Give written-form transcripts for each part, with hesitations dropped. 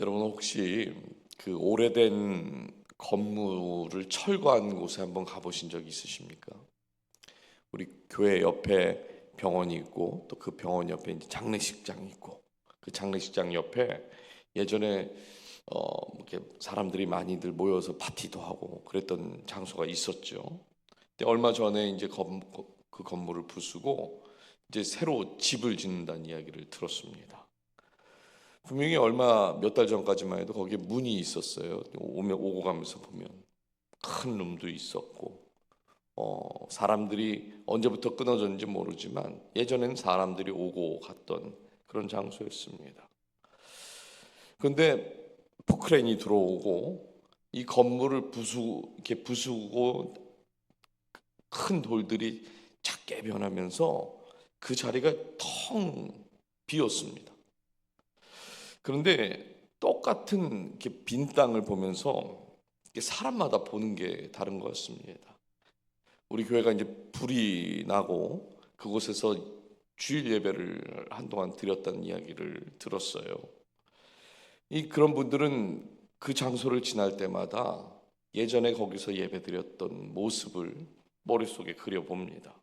여러분 혹시 그 오래된 건물을 철거한 곳에 한번 가보신 적 있으십니까? 우리 교회 옆에 병원이 있고 또 그 병원 옆에 이제 장례식장이 있고 그 장례식장 옆에 예전에 이렇게 사람들이 많이들 모여서 파티도 하고 그랬던 장소가 있었죠. 근데 얼마 전에 이제 그 건물을 부수고 이제 새로 집을 짓는다는 이야기를 들었습니다. 분명히 얼마 몇 달 전까지만 해도 거기에 문이 있었어요. 오고 가면서 보면 큰 룸도 있었고 사람들이 언제부터 끊어졌는지 모르지만 예전에는 사람들이 오고 갔던 그런 장소였습니다. 그런데 포크레인이 들어오고 이 건물을 이렇게 부수고 큰 돌들이 작게 변하면서 그 자리가 텅 비었습니다. 그런데 똑같은 이렇게 빈 땅을 보면서 사람마다 보는 게 다른 것 같습니다. 우리 교회가 이제 불이 나고 그곳에서 주일 예배를 한동안 드렸다는 이야기를 들었어요. 그런 분들은 그 장소를 지날 때마다 예전에 거기서 예배 드렸던 모습을 머릿속에 그려봅니다.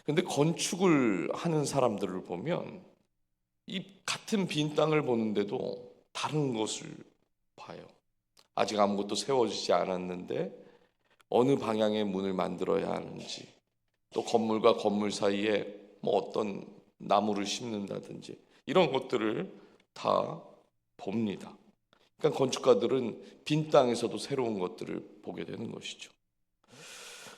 그런데 건축을 하는 사람들을 보면 이 같은 빈 땅을 보는데도 다른 것을 봐요. 아직 아무것도 세워지지 않았는데 어느 방향의 문을 만들어야 하는지, 또 건물과 건물 사이에 뭐 어떤 나무를 심는다든지 이런 것들을 다 봅니다. 그러니까 건축가들은 빈 땅에서도 새로운 것들을 보게 되는 것이죠.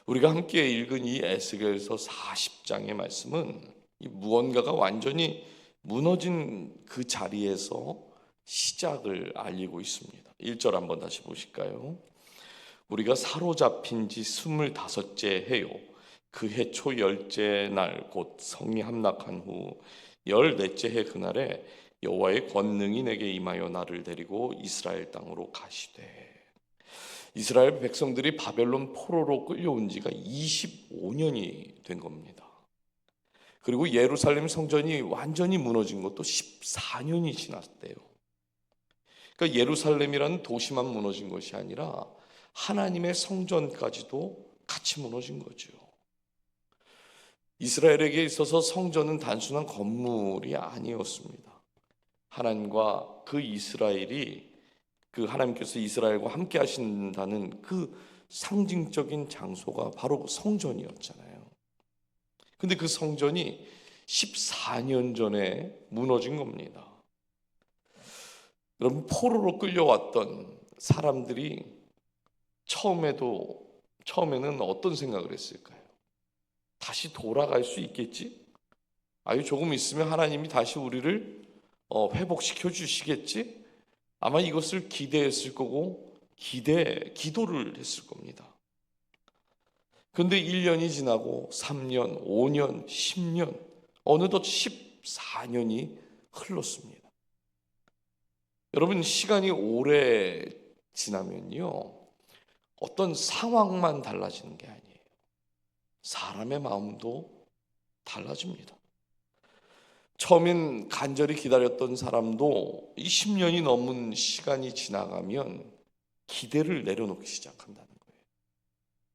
우리가 함께 읽은 이 에스겔서 40장의 말씀은 이 무언가가 완전히 무너진 그 자리에서 시작을 알리고 있습니다. 1절 한번 다시 보실까요? 우리가 사로잡힌 지 25째 해요. 그 해 초 열째 날 곧 성이 함락한 후 14째 해 그날에 여호와의 권능이 내게 임하여 나를 데리고 이스라엘 땅으로 가시되. 이스라엘 백성들이 바벨론 포로로 끌려온 지가 25년이 된 겁니다. 그리고 예루살렘 성전이 완전히 무너진 것도 14년이 지났대요. 그러니까 예루살렘이라는 도시만 무너진 것이 아니라 하나님의 성전까지도 같이 무너진 거죠. 이스라엘에게 있어서 성전은 단순한 건물이 아니었습니다. 하나님과 그 이스라엘이 그 하나님께서 이스라엘과 함께 하신다는 그 상징적인 장소가 바로 성전이었잖아요. 근데 그 성전이 14년 전에 무너진 겁니다. 여러분, 포로로 끌려왔던 사람들이 처음에는 어떤 생각을 했을까요? 다시 돌아갈 수 있겠지? 아유, 조금 있으면 하나님이 다시 우리를 회복시켜 주시겠지? 아마 이것을 기대했을 거고 기도를 했을 겁니다. 그런데 1년이 지나고 3년, 5년, 10년, 어느덧 14년이 흘렀습니다. 여러분, 시간이 오래 지나면요, 어떤 상황만 달라지는 게 아니에요. 사람의 마음도 달라집니다. 처음엔 간절히 기다렸던 사람도 이 10년이 넘은 시간이 지나가면 기대를 내려놓기 시작한다는 거예요.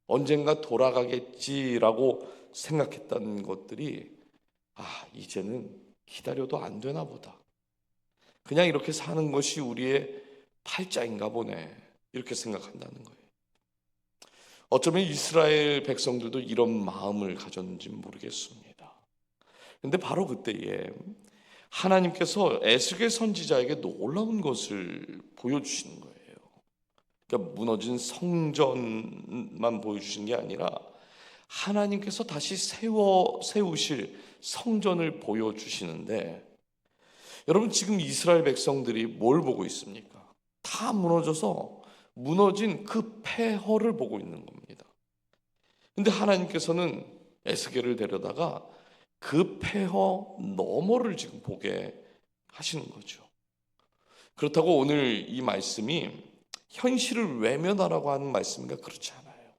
언젠가 돌아가겠지라고 생각했던 것들이 이제는 기다려도 안 되나 보다. 그냥 이렇게 사는 것이 우리의 팔자인가 보네. 이렇게 생각한다는 거예요. 어쩌면 이스라엘 백성들도 이런 마음을 가졌는지 모르겠습니다. 그런데 바로 그때에 하나님께서 에스겔 선지자에게 놀라운 것을 보여주시는 거예요. 그러니까 무너진 성전만 보여주신 게 아니라 하나님께서 다시 세우실 성전을 보여주시는데, 여러분, 지금 이스라엘 백성들이 뭘 보고 있습니까? 다 무너져서 무너진 그 폐허를 보고 있는 겁니다. 근데 하나님께서는 에스겔을 데려다가 그 폐허 너머를 지금 보게 하시는 거죠. 그렇다고 오늘 이 말씀이 현실을 외면하라고 하는 말씀인가? 그렇지 않아요.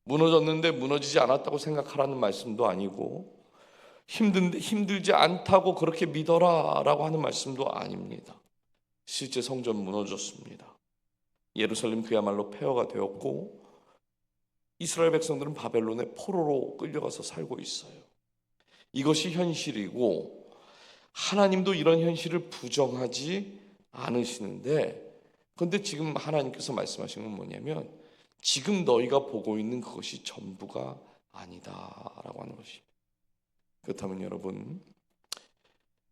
무너졌는데 무너지지 않았다고 생각하라는 말씀도 아니고, 힘든데 힘들지 않다고 그렇게 믿어라 라고 하는 말씀도 아닙니다. 실제 성전 무너졌습니다. 예루살렘 그야말로 폐허가 되었고 이스라엘 백성들은 바벨론의 포로로 끌려가서 살고 있어요. 이것이 현실이고 하나님도 이런 현실을 부정하지 않으시는데, 그런데 지금 하나님께서 말씀하신 건 뭐냐면 지금 너희가 보고 있는 그것이 전부가 아니다라고 하는 것입니다. 그렇다면 여러분,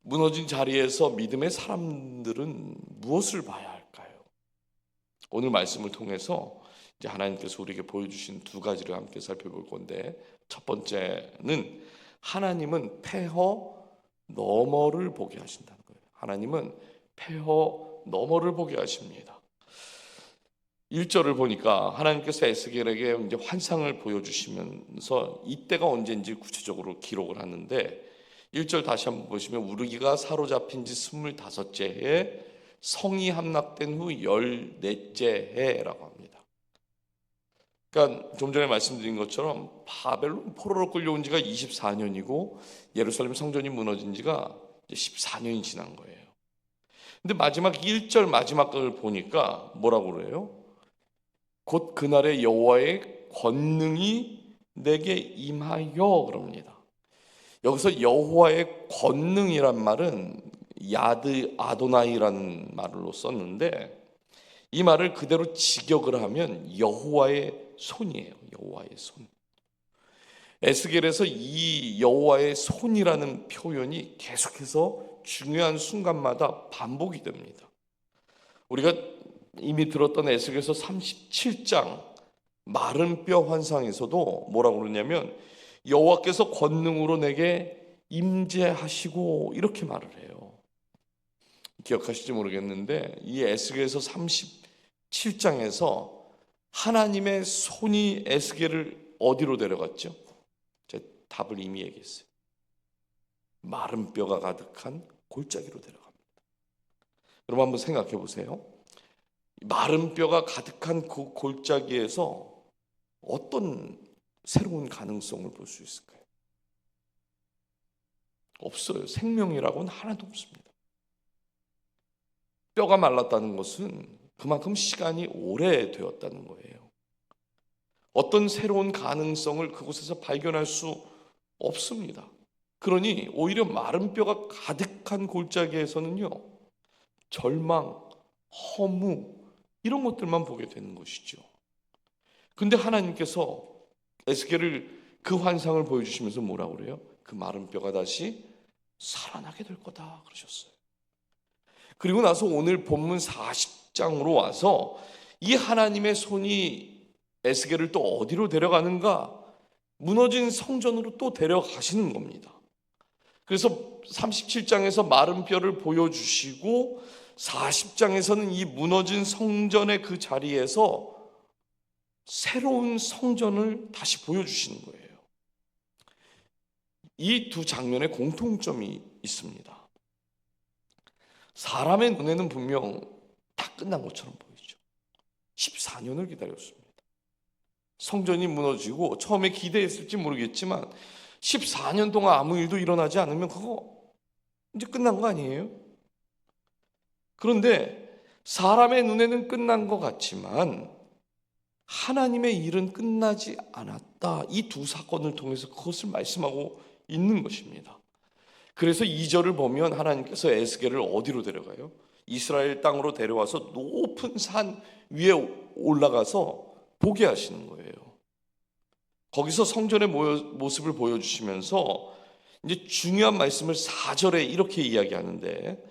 무너진 자리에서 믿음의 사람들은 무엇을 봐야 할까요? 오늘 말씀을 통해서 이제 하나님께서 우리에게 보여주신 두 가지를 함께 살펴볼 건데, 첫 번째는 하나님은 폐허 너머를 보게 하신다는 거예요. 하나님은 폐허 너머를 보게 하십니다. 1절을 보니까 하나님께서 에스겔에게 이제 환상을 보여주시면서 이때가 언제인지 구체적으로 기록을 하는데, 1절 다시 한번 보시면 우르기가 사로잡힌 지 25째 해에 성이 함락된 후 14째 해라고 합니다. 그러니까 좀 전에 말씀드린 것처럼 바벨론 포로로 끌려온 지가 24년이고 예루살렘 성전이 무너진 지가 14년이 지난 거예요. 근데 마지막 1절 마지막 걸 보니까 뭐라고 그래요? 곧 그날의 여호와의 권능이 내게 임하여 그럽니다. 여기서 여호와의 권능이란 말은 야드 아도나이라는 말로 썼는데, 이 말을 그대로 직역을 하면 여호와의 손이에요. 여호와의 손. 에스겔에서 이 여호와의 손이라는 표현이 계속해서 중요한 순간마다 반복이 됩니다. 우리가 이미 들었던 에스겔서 37장 마른 뼈 환상에서도 뭐라고 그러냐면 여호와께서 권능으로 내게 임재하시고 이렇게 말을 해요. 기억하실지 모르겠는데 이 에스겔서 37장에서 하나님의 손이 에스겔을 어디로 데려갔죠? 제가 답을 이미 얘기했어요. 마른 뼈가 가득한 골짜기로 데려갑니다. 여러분 한번 생각해 보세요. 마른 뼈가 가득한 그 골짜기에서 어떤 새로운 가능성을 볼 수 있을까요? 없어요. 생명이라고는 하나도 없습니다. 뼈가 말랐다는 것은 그만큼 시간이 오래되었다는 거예요. 어떤 새로운 가능성을 그곳에서 발견할 수 없습니다. 그러니 오히려 마른 뼈가 가득한 골짜기에서는요, 절망, 허무 이런 것들만 보게 되는 것이죠. 근데 하나님께서 에스겔을 그 환상을 보여주시면서 뭐라고 그래요? 그 마른 뼈가 다시 살아나게 될 거다 그러셨어요. 그리고 나서 오늘 본문 40장으로 와서 이 하나님의 손이 에스겔을 또 어디로 데려가는가? 무너진 성전으로 또 데려가시는 겁니다. 그래서 37장에서 마른 뼈를 보여주시고 40장에서는 이 무너진 성전의 그 자리에서 새로운 성전을 다시 보여주시는 거예요. 이 두 장면에 공통점이 있습니다. 사람의 눈에는 분명 다 끝난 것처럼 보이죠. 14년을 기다렸습니다. 성전이 무너지고 처음에 기대했을지 모르겠지만 14년 동안 아무 일도 일어나지 않으면 그거 이제 끝난 거 아니에요? 그런데 사람의 눈에는 끝난 것 같지만 하나님의 일은 끝나지 않았다. 이 두 사건을 통해서 그것을 말씀하고 있는 것입니다. 그래서 2절을 보면 하나님께서 에스겔을 어디로 데려가요? 이스라엘 땅으로 데려와서 높은 산 위에 올라가서 보게 하시는 거예요. 거기서 성전의 모습을 보여주시면서 이제 중요한 말씀을 4절에 이렇게 이야기하는데,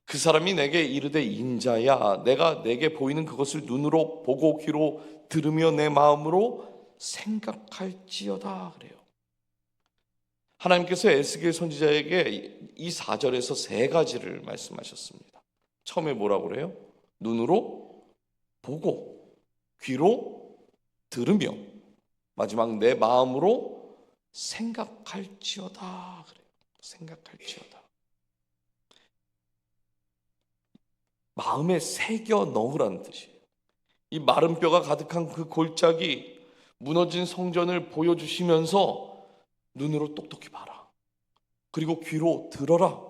그 사람이 내게 이르되 인자야, 내가 내게 보이는 그것을 눈으로 보고 귀로 들으며 내 마음으로 생각할지어다 그래요. 하나님께서 에스겔 선지자에게 이 4절에서 세 가지를 말씀하셨습니다. 처음에 뭐라고 그래요? 눈으로 보고 귀로 들으며 마지막 내 마음으로 생각할지어다 그래요. 생각할지어다. 마음에 새겨 넣으라는 뜻이에요. 이 마른 뼈가 가득한 그 골짜기, 무너진 성전을 보여주시면서 눈으로 똑똑히 봐라. 그리고 귀로 들어라.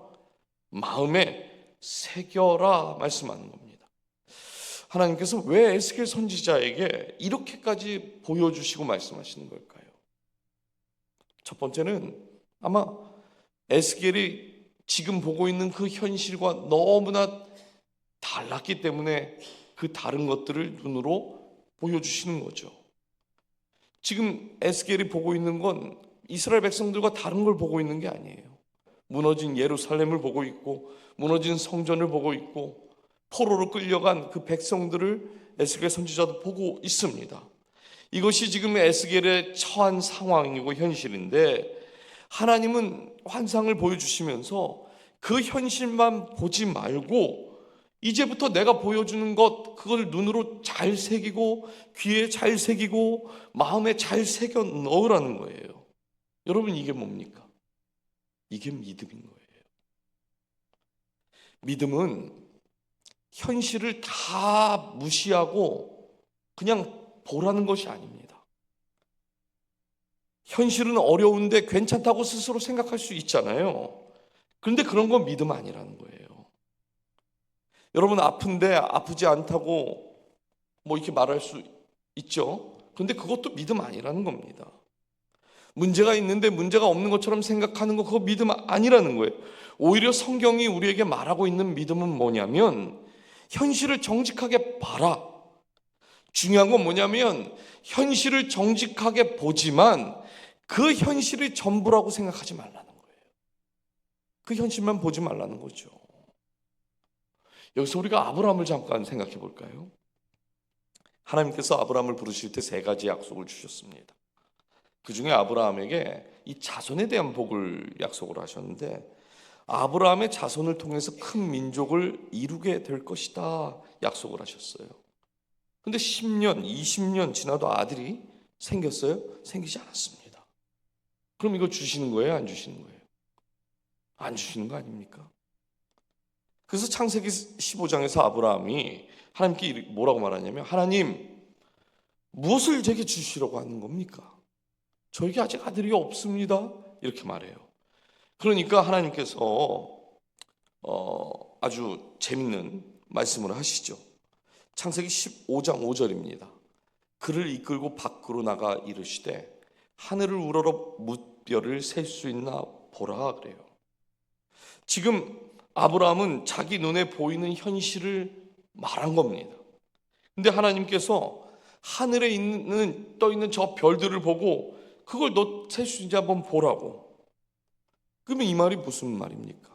마음에 새겨라 말씀하는 겁니다. 하나님께서 왜 에스겔 선지자에게 이렇게까지 보여주시고 말씀하시는 걸까요? 첫 번째는 아마 에스겔이 지금 보고 있는 그 현실과 너무나 달랐기 때문에 그 다른 것들을 눈으로 보여주시는 거죠. 지금 에스겔이 보고 있는 건 이스라엘 백성들과 다른 걸 보고 있는 게 아니에요. 무너진 예루살렘을 보고 있고 무너진 성전을 보고 있고 포로로 끌려간 그 백성들을 에스겔 선지자도 보고 있습니다. 이것이 지금 에스겔의 처한 상황이고 현실인데, 하나님은 환상을 보여주시면서 그 현실만 보지 말고 이제부터 내가 보여주는 것, 그걸 눈으로 잘 새기고 귀에 잘 새기고 마음에 잘 새겨 넣으라는 거예요. 여러분, 이게 뭡니까? 이게 믿음인 거예요. 믿음은 현실을 다 무시하고 그냥 보라는 것이 아닙니다. 현실은 어려운데 괜찮다고 스스로 생각할 수 있잖아요. 그런데 그런 건 믿음 아니라는 거예요. 여러분, 아픈데 아프지 않다고 뭐 이렇게 말할 수 있죠. 그런데 그것도 믿음 아니라는 겁니다. 문제가 있는데 문제가 없는 것처럼 생각하는 거, 그거 믿음 아니라는 거예요. 오히려 성경이 우리에게 말하고 있는 믿음은 뭐냐면, 현실을 정직하게 봐라. 중요한 건 뭐냐면 현실을 정직하게 보지만 그 현실이 전부라고 생각하지 말라는 거예요. 그 현실만 보지 말라는 거죠. 여기서 우리가 아브라함을 잠깐 생각해 볼까요? 하나님께서 아브라함을 부르실 때 세 가지 약속을 주셨습니다. 그 중에 아브라함에게 이 자손에 대한 복을 약속을 하셨는데, 아브라함의 자손을 통해서 큰 민족을 이루게 될 것이다 약속을 하셨어요. 근데 10년, 20년 지나도 아들이 생겼어요? 생기지 않았습니다. 그럼 이거 주시는 거예요? 안 주시는 거예요? 안 주시는 거 아닙니까? 그래서 창세기 15장에서 아브라함이 하나님께 뭐라고 말하냐면, 하나님, 무엇을 제게 주시려고 하는 겁니까? 저에게 아직 아들이 없습니다. 이렇게 말해요. 그러니까 하나님께서 아주 재밌는 말씀을 하시죠. 창세기 15장 5절입니다. 그를 이끌고 밖으로 나가 이르시되 하늘을 우러러 뭇별을 셀 수 있나 보라 그래요. 지금 아브라함은 자기 눈에 보이는 현실을 말한 겁니다. 근데 하나님께서 하늘에 떠 있는 저 별들을 보고 그걸 너 셀 수 있는지 한번 보라고. 그러면 이 말이 무슨 말입니까?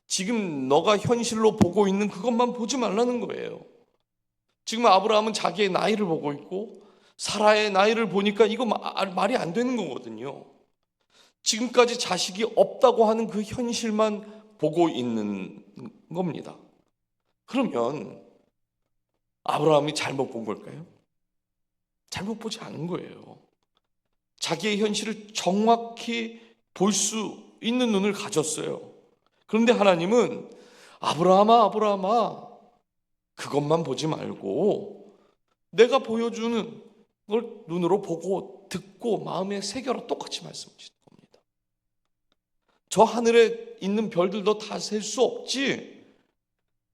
지금 너가 현실로 보고 있는 그것만 보지 말라는 거예요. 지금 아브라함은 자기의 나이를 보고 있고 사라의 나이를 보니까 이거 말이 안 되는 거거든요. 지금까지 자식이 없다고 하는 그 현실만 보고 있는 겁니다. 그러면 아브라함이 잘못 본 걸까요? 잘못 보지 않은 거예요. 자기의 현실을 정확히 볼 수 있는 눈을 가졌어요. 그런데 하나님은 아브라함아, 아브라함아, 그것만 보지 말고 내가 보여주는 걸 눈으로 보고 듣고 마음에 새겨라, 똑같이 말씀하시는 겁니다. 저 하늘에 있는 별들도 다 셀 수 없지,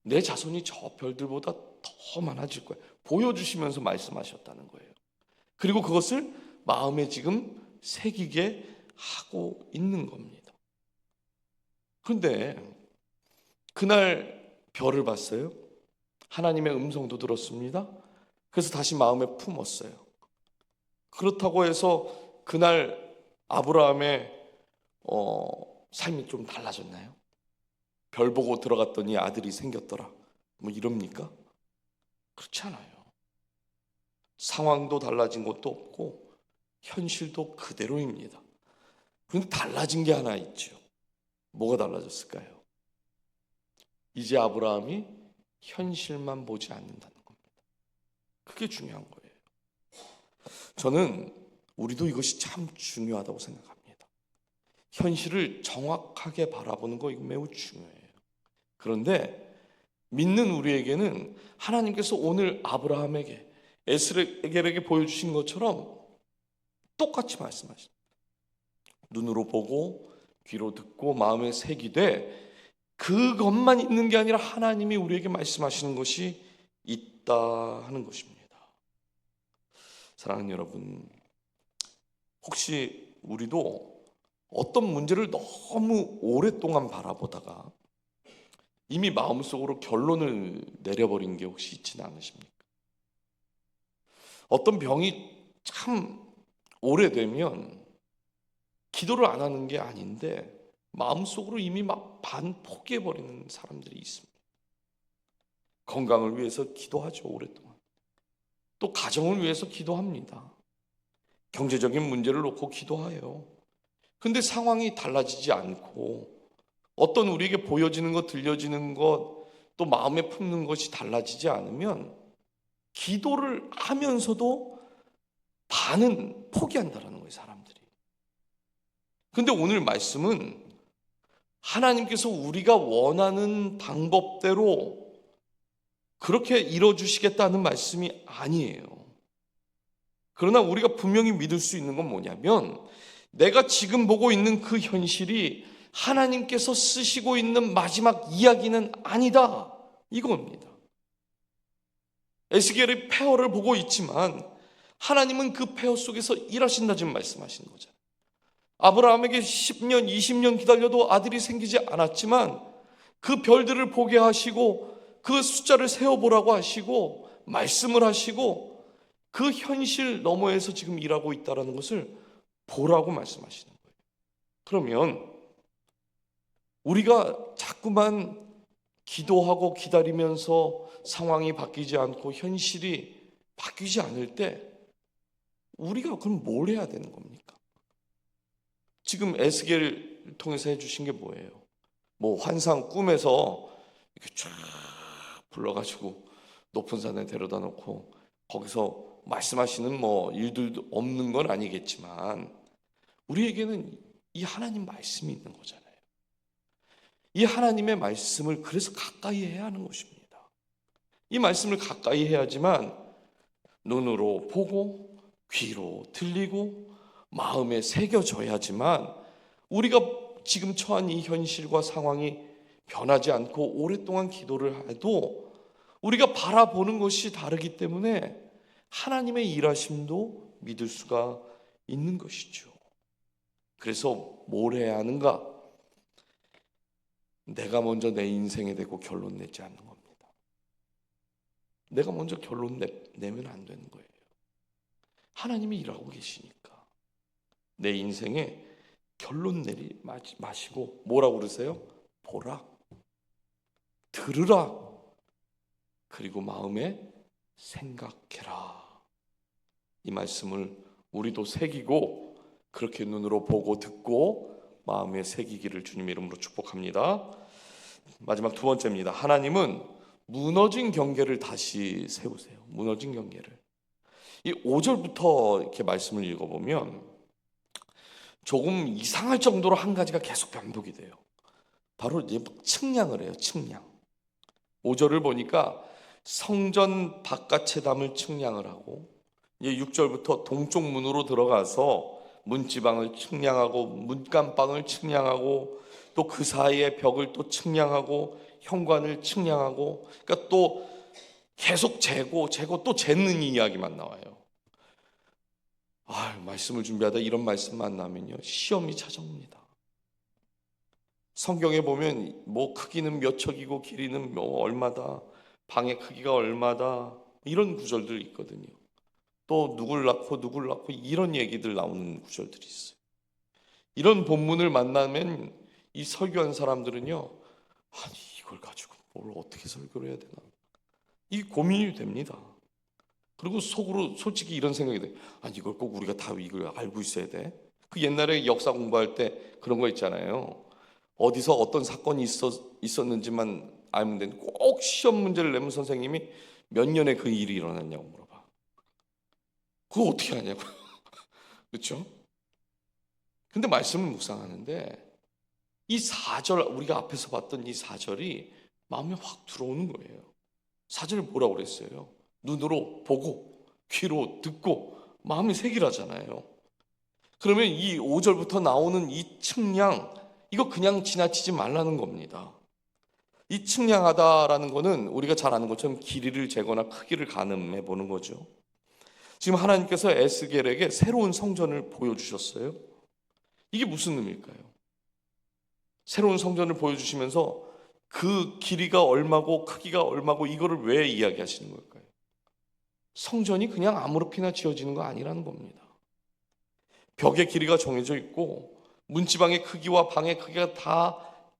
내 자손이 저 별들보다 더 많아질 거야, 보여주시면서 말씀하셨다는 거예요. 그리고 그것을 마음에 지금 새기게 하고 있는 겁니다. 그런데 그날 별을 봤어요. 하나님의 음성도 들었습니다. 그래서 다시 마음에 품었어요. 그렇다고 해서 그날 아브라함의 삶이 좀 달라졌나요? 별 보고 들어갔더니 아들이 생겼더라, 뭐 이럽니까? 그렇지 않아요. 상황도 달라진 것도 없고 현실도 그대로입니다. 그런데 달라진 게 하나 있죠. 뭐가 달라졌을까요? 이제 아브라함이 현실만 보지 않는다는 겁니다. 그게 중요한 거예요. 저는 우리도 이것이 참 중요하다고 생각합니다. 현실을 정확하게 바라보는 거, 이거 매우 중요해요. 그런데 믿는 우리에게는 하나님께서 오늘 아브라함에게, 에스겔에게 보여주신 것처럼 똑같이 말씀하십니다. 눈으로 보고 귀로 듣고 마음에 새기되 그것만 있는 게 아니라 하나님이 우리에게 말씀하시는 것이 있다 하는 것입니다. 사랑하는 여러분, 혹시 우리도 어떤 문제를 너무 오랫동안 바라보다가 이미 마음속으로 결론을 내려버린 게 혹시 있지는 않으십니까? 어떤 병이 참 오래되면 기도를 안 하는 게 아닌데 마음속으로 이미 막 반 포기해버리는 사람들이 있습니다. 건강을 위해서 기도하죠, 오랫동안. 또 가정을 위해서 기도합니다. 경제적인 문제를 놓고 기도해요. 근데 상황이 달라지지 않고 어떤 우리에게 보여지는 것, 들려지는 것, 또 마음에 품는 것이 달라지지 않으면 기도를 하면서도 반은 포기한다라는 거예요, 사람들이. 근데 오늘 말씀은 하나님께서 우리가 원하는 방법대로 그렇게 이뤄주시겠다는 말씀이 아니에요. 그러나 우리가 분명히 믿을 수 있는 건 뭐냐면 내가 지금 보고 있는 그 현실이 하나님께서 쓰시고 있는 마지막 이야기는 아니다, 이겁니다. 에스겔의 폐허를 보고 있지만 하나님은 그 폐허 속에서 일하신다 지금 말씀하시는 거잖아요. 아브라함에게 10년, 20년 기다려도 아들이 생기지 않았지만 그 별들을 보게 하시고 그 숫자를 세어보라고 하시고 말씀을 하시고 그 현실 너머에서 지금 일하고 있다는 것을 보라고 말씀하시는 거예요. 그러면 우리가 자꾸만 기도하고 기다리면서 상황이 바뀌지 않고 현실이 바뀌지 않을 때 우리가 그럼 뭘 해야 되는 겁니까? 지금 에스겔을 통해서 해주신 게 뭐예요? 뭐 환상 꿈에서 이렇게 쫙 불러가지고 높은 산에 데려다 놓고 거기서 말씀하시는 뭐 일들도 없는 건 아니겠지만 우리에게는 이 하나님 말씀이 있는 거잖아요. 이 하나님의 말씀을 그래서 가까이 해야 하는 것입니다. 이 말씀을 가까이 해야지만 눈으로 보고 귀로 들리고 마음에 새겨져야지만 우리가 지금 처한 이 현실과 상황이 변하지 않고 오랫동안 기도를 해도 우리가 바라보는 것이 다르기 때문에 하나님의 일하심도 믿을 수가 있는 것이죠. 그래서 뭘 해야 하는가? 내가 먼저 내 인생에 대고 결론 내지 않는 겁니다. 내가 먼저 결론 내면 안 되는 거예요. 하나님이 일하고 계시니까 내 인생에 결론 내리 마시고 뭐라고 그러세요? 보라, 들으라, 그리고 마음에 생각해라. 이 말씀을 우리도 새기고 그렇게 눈으로 보고 듣고 마음에 새기기를 주님 이름으로 축복합니다. 마지막 두 번째입니다. 하나님은 무너진 경계를 다시 세우세요. 무너진 경계를. 이 5절부터 이렇게 말씀을 읽어보면 조금 이상할 정도로 한 가지가 계속 반복이 돼요. 바로 이제 측량을 해요. 측량. 5절을 보니까 성전 바깥 채담을 측량을 하고 이제 6절부터 동쪽 문으로 들어가서 문지방을 측량하고 문간방을 측량하고 또 그 사이의 벽을 또 측량하고 현관을 측량하고 그러니까 또 계속 재고 또 재는 이야기만 나와요. 말씀을 준비하다 이런 말씀 만나면요 시험이 찾아옵니다. 성경에 보면 뭐 크기는 몇 척이고 길이는 뭐 얼마다, 방의 크기가 얼마다 이런 구절들이 있거든요. 또 누굴 낳고 이런 얘기들 나오는 구절들이 있어요. 이런 본문을 만나면 이 설교한 사람들은요 이걸 가지고 뭘 어떻게 설교를 해야 되나 이 고민이 됩니다. 그리고 속으로 솔직히 이런 생각이 돼요. 이걸 꼭 우리가 다 이걸 알고 있어야 돼? 그 옛날에 역사 공부할 때 그런 거 있잖아요. 어디서 어떤 사건이 있었는지만 알면 되는데 꼭 시험 문제를 내면 선생님이 몇 년에 그 일이 일어났냐고 물어봐. 그거 어떻게 하냐고. 그렇죠? 근데 말씀을 묵상하는데 이 4절 우리가 앞에서 봤던 이 4절이 마음에 확 들어오는 거예요. 4절을 뭐라고 그랬어요? 눈으로 보고 귀로 듣고 마음이 새기라잖아요. 그러면 이 5절부터 나오는 이 측량 이거 그냥 지나치지 말라는 겁니다. 이 측량하다라는 거는 우리가 잘 아는 것처럼 길이를 재거나 크기를 가늠해 보는 거죠. 지금 하나님께서 에스겔에게 새로운 성전을 보여주셨어요. 이게 무슨 의미일까요? 새로운 성전을 보여주시면서 그 길이가 얼마고 크기가 얼마고 이거를 왜 이야기하시는 걸까요? 성전이 그냥 아무렇게나 지어지는 거 아니라는 겁니다. 벽의 길이가 정해져 있고 문지방의 크기와 방의 크기가 다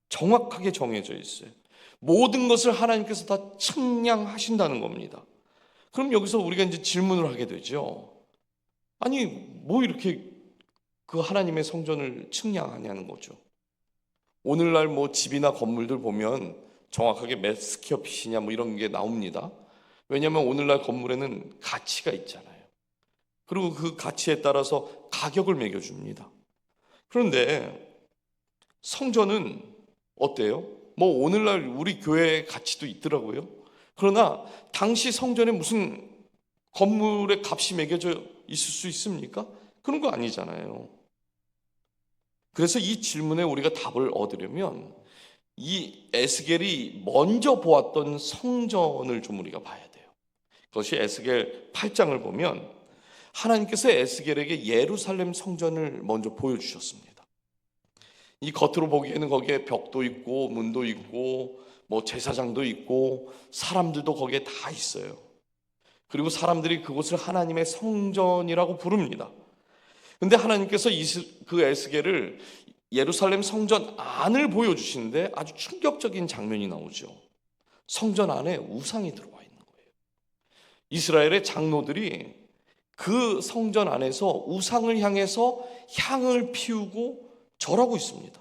정확하게 정해져 있어요. 모든 것을 하나님께서 다 측량하신다는 겁니다. 그럼 여기서 우리가 이제 질문을 하게 되죠. 아니, 뭐 이렇게 그 하나님의 성전을 측량하냐는 거죠. 오늘날 뭐 집이나 건물들 보면 정확하게 몇 스퀘어핏이냐 뭐 이런 게 나옵니다. 왜냐하면 오늘날 건물에는 가치가 있잖아요. 그리고 그 가치에 따라서 가격을 매겨줍니다. 그런데 성전은 어때요? 뭐 오늘날 우리 교회의 가치도 있더라고요. 그러나 당시 성전에 무슨 건물의 값이 매겨져 있을 수 있습니까? 그런 거 아니잖아요. 그래서 이 질문에 우리가 답을 얻으려면 이 에스겔이 먼저 보았던 성전을 좀 우리가 봐야 돼요. 그것이 에스겔 8장을 보면 하나님께서 에스겔에게 예루살렘 성전을 먼저 보여주셨습니다. 이 겉으로 보기에는 거기에 벽도 있고 문도 있고 뭐 제사장도 있고 사람들도 거기에 다 있어요. 그리고 사람들이 그곳을 하나님의 성전이라고 부릅니다. 근데 하나님께서 그 에스겔을 예루살렘 성전 안을 보여주시는데 아주 충격적인 장면이 나오죠. 성전 안에 우상이 들어와 있는 거예요. 이스라엘의 장로들이 그 성전 안에서 우상을 향해서 향을 피우고 절하고 있습니다.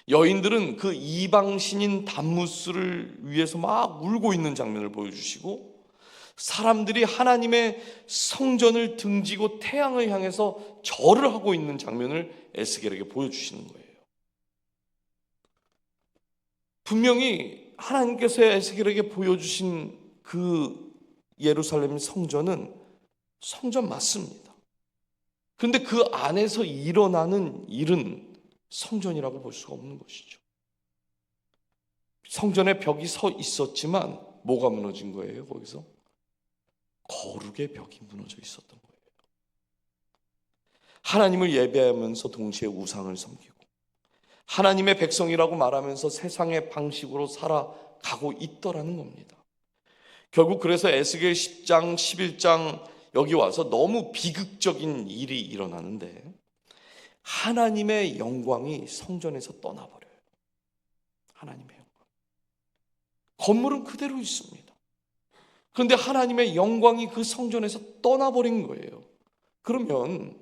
여인들은 그 이방신인 담무스를 위해서 막 울고 있는 장면을 보여주시고, 사람들이 하나님의 성전을 등지고 태양을 향해서 절을 하고 있는 장면을 에스겔에게 보여주시는 거예요. 분명히 하나님께서 에스겔에게 보여주신 그 예루살렘 성전은 성전 맞습니다. 그런데 그 안에서 일어나는 일은 성전이라고 볼 수가 없는 것이죠. 성전에 벽이 서 있었지만 뭐가 무너진 거예요? 거기서 거룩의 벽이 무너져 있었던 거예요. 하나님을 예배하면서 동시에 우상을 섬기고 하나님의 백성이라고 말하면서 세상의 방식으로 살아가고 있더라는 겁니다. 결국 그래서 에스겔 10장, 11장 여기 와서 너무 비극적인 일이 일어나는데 하나님의 영광이 성전에서 떠나버려요. 하나님의 영광. 건물은 그대로 있습니다. 그런데 하나님의 영광이 그 성전에서 떠나버린 거예요. 그러면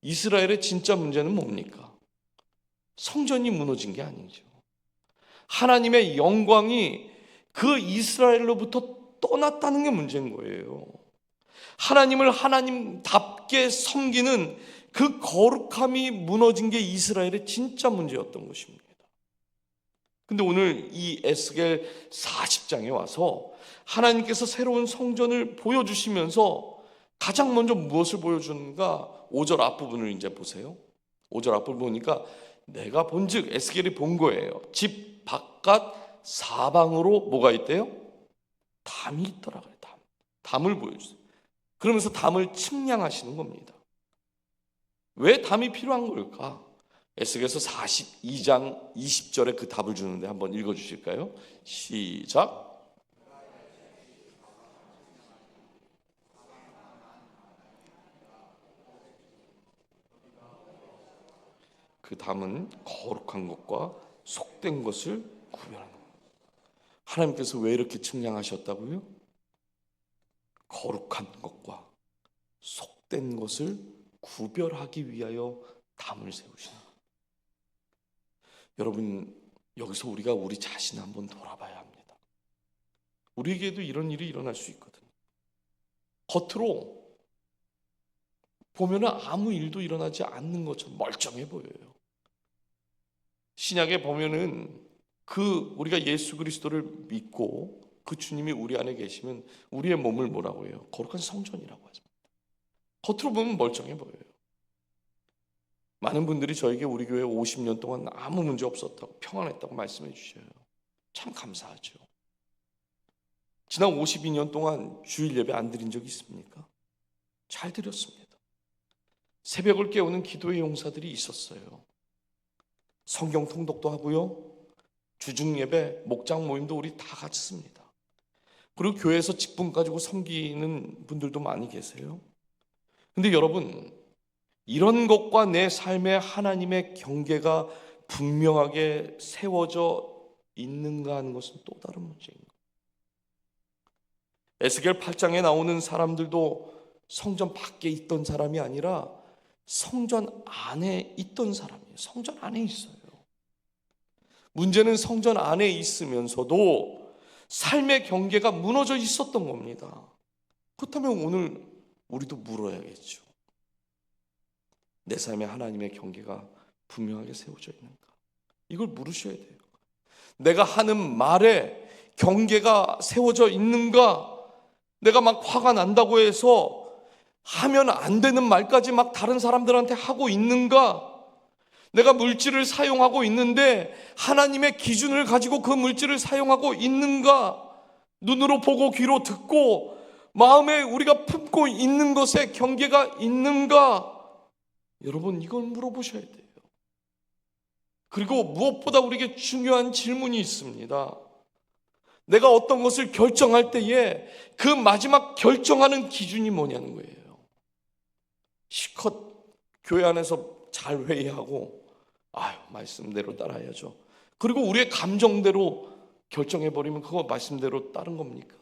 이스라엘의 진짜 문제는 뭡니까? 성전이 무너진 게 아니죠. 하나님의 영광이 그 이스라엘로부터 떠났다는 게 문제인 거예요. 하나님을 하나님답게 섬기는 그 거룩함이 무너진 게 이스라엘의 진짜 문제였던 것입니다. 근데 오늘 이 에스겔 40장에 와서 하나님께서 새로운 성전을 보여주시면서 가장 먼저 무엇을 보여주는가? 5절 앞부분을 이제 보세요. 5절 앞부분 보니까 내가 본즉, 에스겔이 본 거예요. 집 바깥 사방으로 뭐가 있대요? 담이 있더라 그래요. 담을 보여주세요. 그러면서 담을 측량하시는 겁니다. 왜 담이 필요한 걸까? 에스겔서 42장 20절에 그 답을 주는데 한번 읽어주실까요? 시작. 그 담은 거룩한 것과 속된 것을 구별하는 겁니다. 하나님께서 왜 이렇게 측량하셨다고요? 거룩한 것과 속된 것을 구별하기 위하여 담을 세우시는 거예요. 여러분, 여기서 우리가 우리 자신을 한번 돌아봐야 합니다. 우리에게도 이런 일이 일어날 수 있거든요. 겉으로 보면 아무 일도 일어나지 않는 것처럼 멀쩡해 보여요. 신약에 보면은 우리가 예수 그리스도를 믿고 그 주님이 우리 안에 계시면 우리의 몸을 뭐라고 해요? 거룩한 성전이라고 하죠. 겉으로 보면 멀쩡해 보여요. 많은 분들이 저에게 우리 교회 50년 동안 아무 문제 없었다고, 평안했다고 말씀해 주셔요. 참 감사하죠. 지난 52년 동안 주일 예배 안 드린 적이 있습니까? 잘 드렸습니다. 새벽을 깨우는 기도의 용사들이 있었어요. 성경 통독도 하고요. 주중 예배, 목장 모임도 우리 다 같이 씁니다. 그리고 교회에서 직분 가지고 섬기는 분들도 많이 계세요. 근데 여러분, 이런 것과 내 삶의 하나님의 경계가 분명하게 세워져 있는가 하는 것은 또 다른 문제인 거예요. 에스겔 8장에 나오는 사람들도 성전 밖에 있던 사람이 아니라 성전 안에 있던 사람이에요. 성전 안에 있어요. 문제는 성전 안에 있으면서도 삶의 경계가 무너져 있었던 겁니다. 그렇다면 오늘 우리도 물어야겠죠. 내 삶에 하나님의 경계가 분명하게 세워져 있는가? 이걸 물으셔야 돼요. 내가 하는 말에 경계가 세워져 있는가? 내가 막 화가 난다고 해서 하면 안 되는 말까지 막 다른 사람들한테 하고 있는가? 내가 물질을 사용하고 있는데 하나님의 기준을 가지고 그 물질을 사용하고 있는가? 눈으로 보고 귀로 듣고 마음에 우리가 품고 있는 것에 경계가 있는가? 여러분, 이걸 물어보셔야 돼요. 그리고 무엇보다 우리에게 중요한 질문이 있습니다. 내가 어떤 것을 결정할 때에 그 마지막 결정하는 기준이 뭐냐는 거예요. 실컷 교회 안에서 잘 회의하고 말씀대로 따라야죠. 그리고 우리의 감정대로 결정해버리면 그거 말씀대로 따른 겁니까?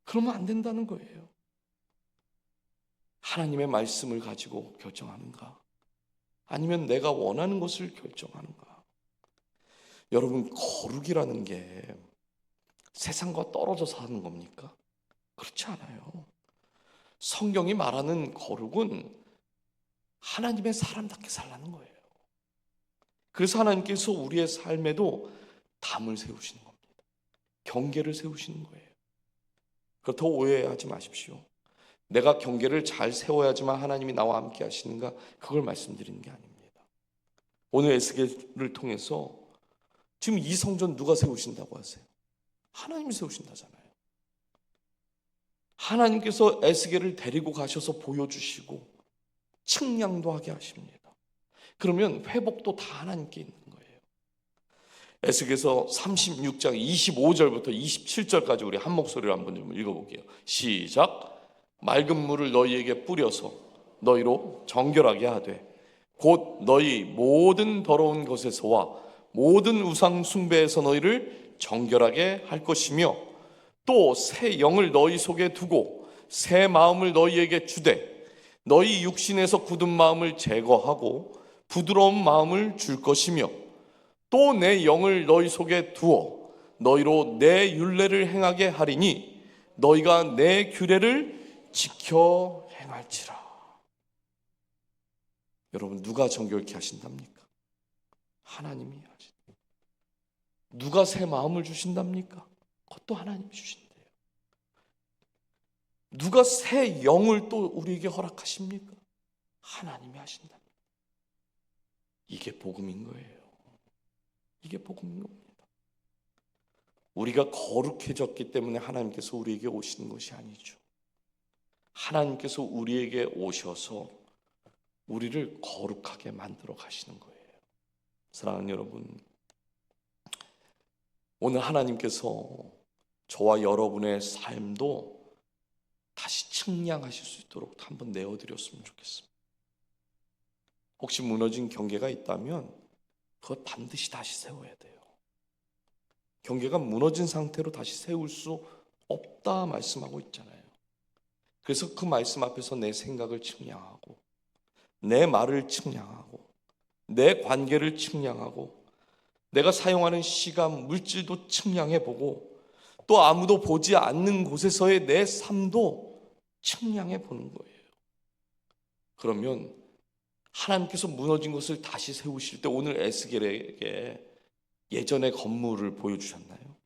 그러면 안 된다는 거예요. 하나님의 말씀을 가지고 결정하는가? 아니면 내가 원하는 것을 결정하는가? 여러분, 거룩이라는 게 세상과 떨어져서 하는 겁니까? 그렇지 않아요. 성경이 말하는 거룩은 하나님의 사람답게 살라는 거예요. 그래서 하나님께서 우리의 삶에도 담을 세우시는 겁니다. 경계를 세우시는 거예요. 그렇다고 오해하지 마십시오. 내가 경계를 잘 세워야지만 하나님이 나와 함께 하시는가? 그걸 말씀드리는 게 아닙니다. 오늘 에스겔을 통해서 지금 이 성전 누가 세우신다고 하세요? 하나님이 세우신다잖아요. 하나님께서 에스겔을 데리고 가셔서 보여주시고 측량도 하게 하십니다. 그러면 회복도 다 하나님께 있는 거예요. 에스겔서 36장 25절부터 27절까지 우리 한 목소리로 한번 좀 읽어볼게요. 시작. 맑은 물을 너희에게 뿌려서 너희로 정결하게 하되 곧 너희 모든 더러운 것에서와 모든 우상 숭배에서 너희를 정결하게 할 것이며 또 새 영을 너희 속에 두고 새 마음을 너희에게 주되 너희 육신에서 굳은 마음을 제거하고 부드러운 마음을 줄 것이며 또 내 영을 너희 속에 두어 너희로 내 율례를 행하게 하리니 너희가 내 규례를 지켜 행할지라. 여러분, 누가 정결케 하신답니까? 하나님이 하신다. 누가 새 마음을 주신답니까? 그것도 하나님이 주신대요. 누가 새 영을 또 우리에게 허락하십니까? 하나님이 하신답니다. 이게 복음인 거예요. 이게 복음인 겁니다. 우리가 거룩해졌기 때문에 하나님께서 우리에게 오시는 것이 아니죠. 하나님께서 우리에게 오셔서 우리를 거룩하게 만들어 가시는 거예요. 사랑하는 여러분, 오늘 하나님께서 저와 여러분의 삶도 다시 측량하실 수 있도록 한번 내어드렸으면 좋겠습니다. 혹시 무너진 경계가 있다면 그걸 반드시 다시 세워야 돼요. 경계가 무너진 상태로 다시 세울 수 없다 말씀하고 있잖아요. 그래서 그 말씀 앞에서 내 생각을 측량하고 내 말을 측량하고 내 관계를 측량하고 내가 사용하는 시간, 물질도 측량해보고 또 아무도 보지 않는 곳에서의 내 삶도 측량해보는 거예요. 그러면 하나님께서 무너진 것을 다시 세우실 때 오늘 에스겔에게 예전의 건물을 보여주셨나요?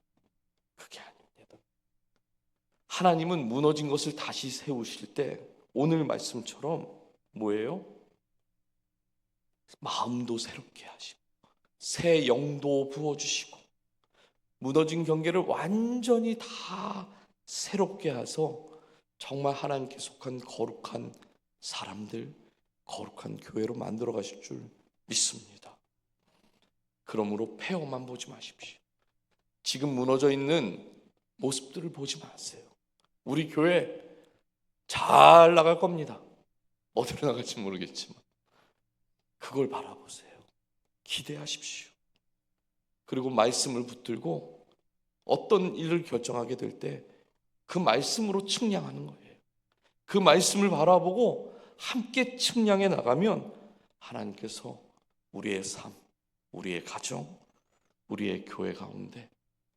그게 아닙니다. 하나님은 무너진 것을 다시 세우실 때 오늘 말씀처럼 뭐예요? 마음도 새롭게 하시고 새 영도 부어주시고 무너진 경계를 완전히 다 새롭게 해서 정말 하나님께 속한 거룩한 사람들, 거룩한 교회로 만들어 가실 줄 믿습니다. 그러므로 폐허만 보지 마십시오. 지금 무너져 있는 모습들을 보지 마세요. 우리 교회 잘 나갈 겁니다. 어디로 나갈지 모르겠지만 그걸 바라보세요. 기대하십시오. 그리고 말씀을 붙들고 어떤 일을 결정하게 될 때 그 말씀으로 측량하는 거예요. 그 말씀을 바라보고 함께 측량해 나가면 하나님께서 우리의 삶, 우리의 가정, 우리의 교회 가운데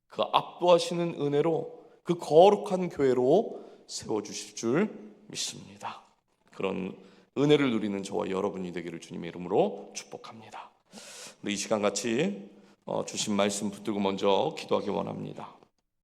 그 압도하시는 은혜로 그 거룩한 교회로 세워주실 줄 믿습니다. 그런 은혜를 누리는 저와 여러분이 되기를 주님의 이름으로 축복합니다. 우리 이 시간 같이 주신 말씀 붙들고 먼저 기도하기 원합니다.